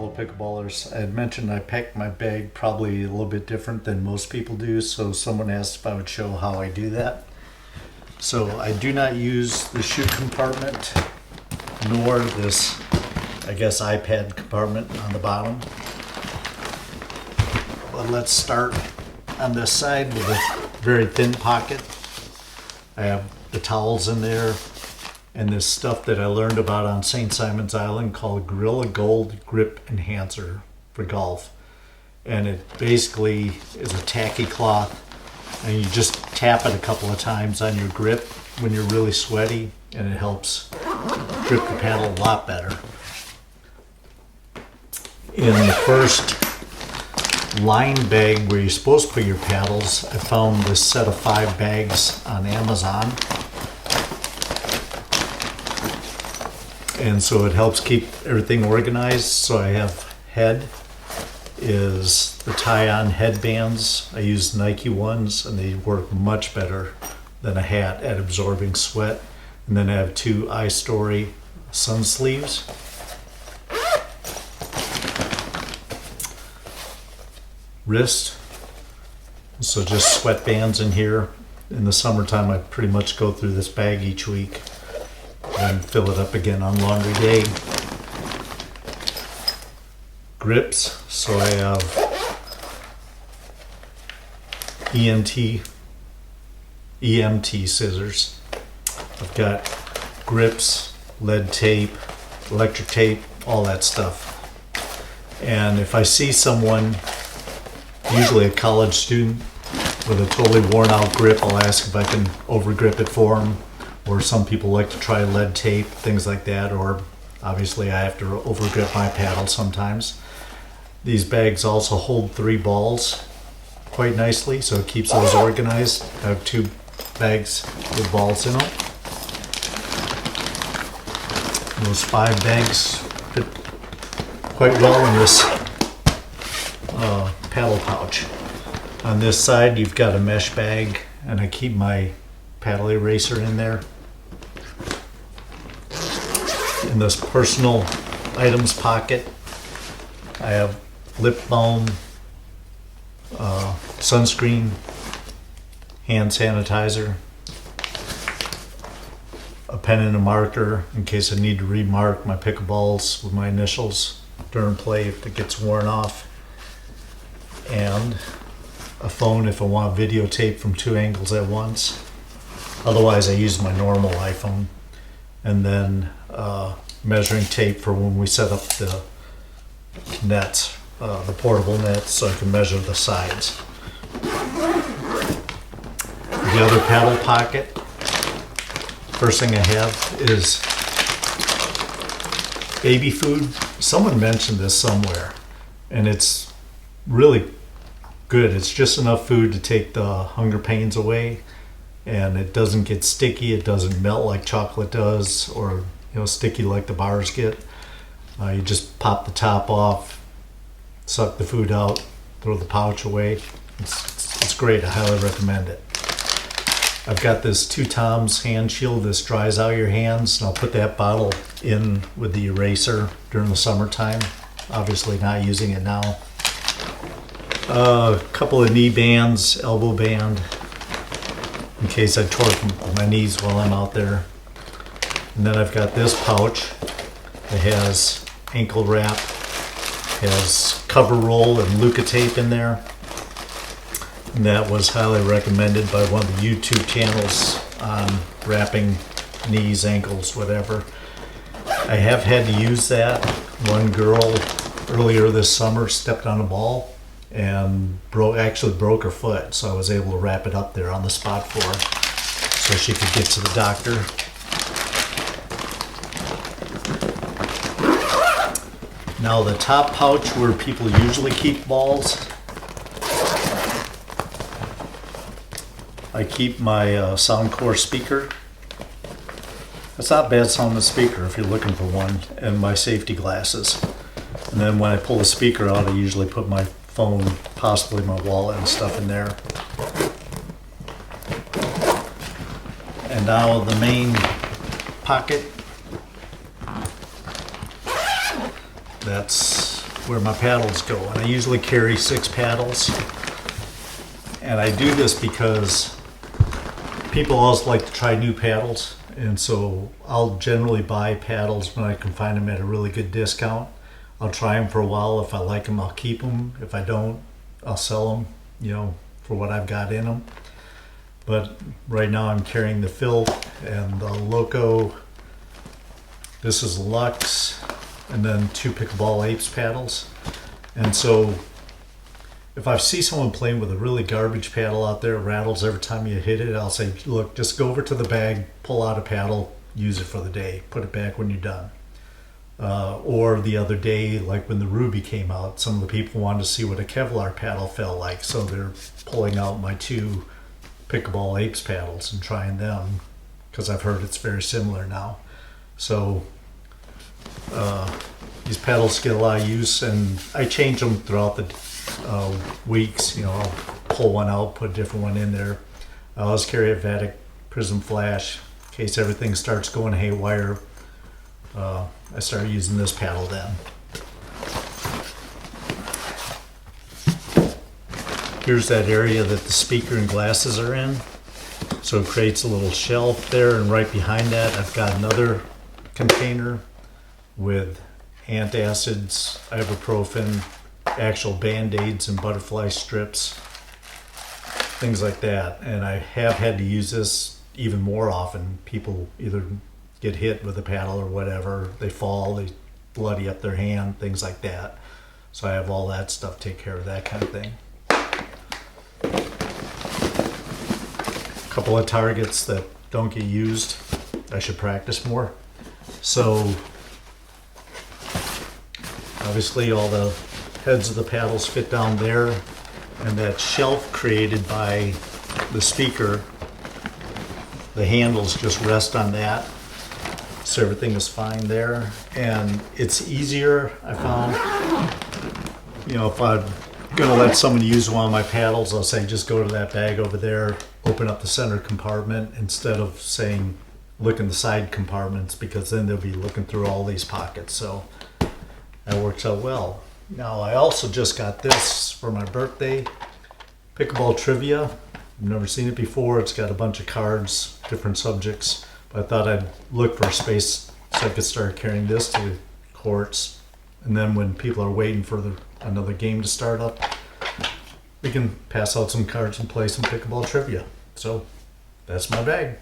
fellow pickleballers. I had mentioned I pack my bag probably a little bit different than most people do, so someone asked if I would show how I do that. So I do not use the shoe compartment nor this, I guess, iPad compartment on the bottom. But let's start on this side with a very thin pocket. I have the towels in there and this stuff that I learned about on St. Simon's Island called Gorilla Gold Grip Enhancer for golf. And it basically is a tacky cloth, and you just tap it a couple of times on your grip when you're really sweaty, and it helps grip the paddle a lot better. In the first line bag where you're supposed to put your paddles, I found this set of 5 bags on Amazon. And so it helps keep everything organized. So I have head is the tie-on headbands. I use Nike ones and they work much better than a hat at absorbing sweat. And then I have 2 iStory sun sleeves. Wrist, so just sweatbands in here. In the summertime I pretty much go through this bag each week and fill it up again on laundry day. Grips, so I have EMT scissors. I've got grips, lead tape, electric tape, all that stuff. And if I see someone, usually a college student, with a totally worn out grip, I'll ask if I can over grip it for them. Or some people like to try lead tape, things like that. Or obviously I have to over grip my paddle sometimes. These bags also hold 3 balls quite nicely, so it keeps those organized. I have 2 bags with balls in them. Those 5 bags fit quite well in this paddle pouch. On this side you've got a mesh bag, and I keep my paddle eraser in there. In this personal items pocket I have lip balm, sunscreen, hand sanitizer, a pen and a marker in case I need to remark my pickleballs with my initials during play if it gets worn off, and a phone if I want videotape from 2 angles at once. Otherwise I use my normal iPhone. And then measuring tape for when we set up the nets, the portable nets, so I can measure the sides. The other paddle pocket, first thing I have is baby food. Someone mentioned this somewhere, and it's really good. It's just enough food to take the hunger pains away, and it doesn't get sticky. It doesn't melt like chocolate does, or sticky like the bars get. You just pop the top off, suck the food out, throw the pouch away. It's great. I highly recommend it. I've got this 2 Toms hand shield. This dries out your hands, and I'll put that bottle in with the eraser during the summertime. Obviously not using it now. A couple of knee bands, elbow band, in case I torque my knees while I'm out there. And then I've got this pouch that has ankle wrap, has cover roll and Luca tape in there. And that was highly recommended by one of the YouTube channels on wrapping knees, ankles, whatever. I have had to use that. One girl earlier this summer stepped on a ball and actually broke her foot, so I was able to wrap it up there on the spot for her so she could get to the doctor. Now the top pouch where people usually keep balls, I keep my Soundcore speaker. It's not bad sounding speaker if you're looking for one, and my safety glasses. And then when I pull the speaker out, I usually put my phone, possibly my wallet and stuff in there. And now the main pocket. That's where my paddles go. And I usually carry 6 paddles. And I do this because people always like to try new paddles. And so I'll generally buy paddles when I can find them at a really good discount. I'll try them for a while. If I like them, I'll keep them. If I don't, I'll sell them, for what I've got in them. But right now I'm carrying the Filk and the Loco. This is Lux, and then 2 Pickleball Apes paddles. And so if I see someone playing with a really garbage paddle out there, it rattles every time you hit it, I'll say, look, just go over to the bag, pull out a paddle, use it for the day, put it back when you're done. Or the other day, like when the Ruby came out, some of the people wanted to see what a Kevlar paddle felt like, so they're pulling out my 2 Pickleball Apes paddles and trying them, because I've heard it's very similar now. So these paddles get a lot of use, and I change them throughout the weeks. I'll pull one out, put a different one in there. I always carry a Vatic Prism Flash in case everything starts going haywire. I start using this paddle then. Here's that area that the speaker and glasses are in. So it creates a little shelf there, and right behind that I've got another container with antacids, ibuprofen, actual band-aids and butterfly strips, things like that. And I have had to use this even more often. People either get hit with a paddle or whatever, they fall, they bloody up their hand, things like that. So I have all that stuff to take care of that kind of thing. A couple of targets that don't get used, I should practice more. So obviously all the heads of the paddles fit down there, and that shelf created by the speaker, the handles just rest on that, so everything is fine there. And it's easier, I found, if I'm gonna let someone use one of my paddles, I'll say just go to that bag over there, open up the center compartment, instead of saying look in the side compartments, because then they'll be looking through all these pockets. So that works out well. Now I also just got this for my birthday, Pickleball Trivia. I've never seen it before. It's got a bunch of cards, different subjects, but I thought I'd look for a space so I could start carrying this to the courts. And then when people are waiting for another game to start up, we can pass out some cards and play some Pickleball Trivia. So that's my bag.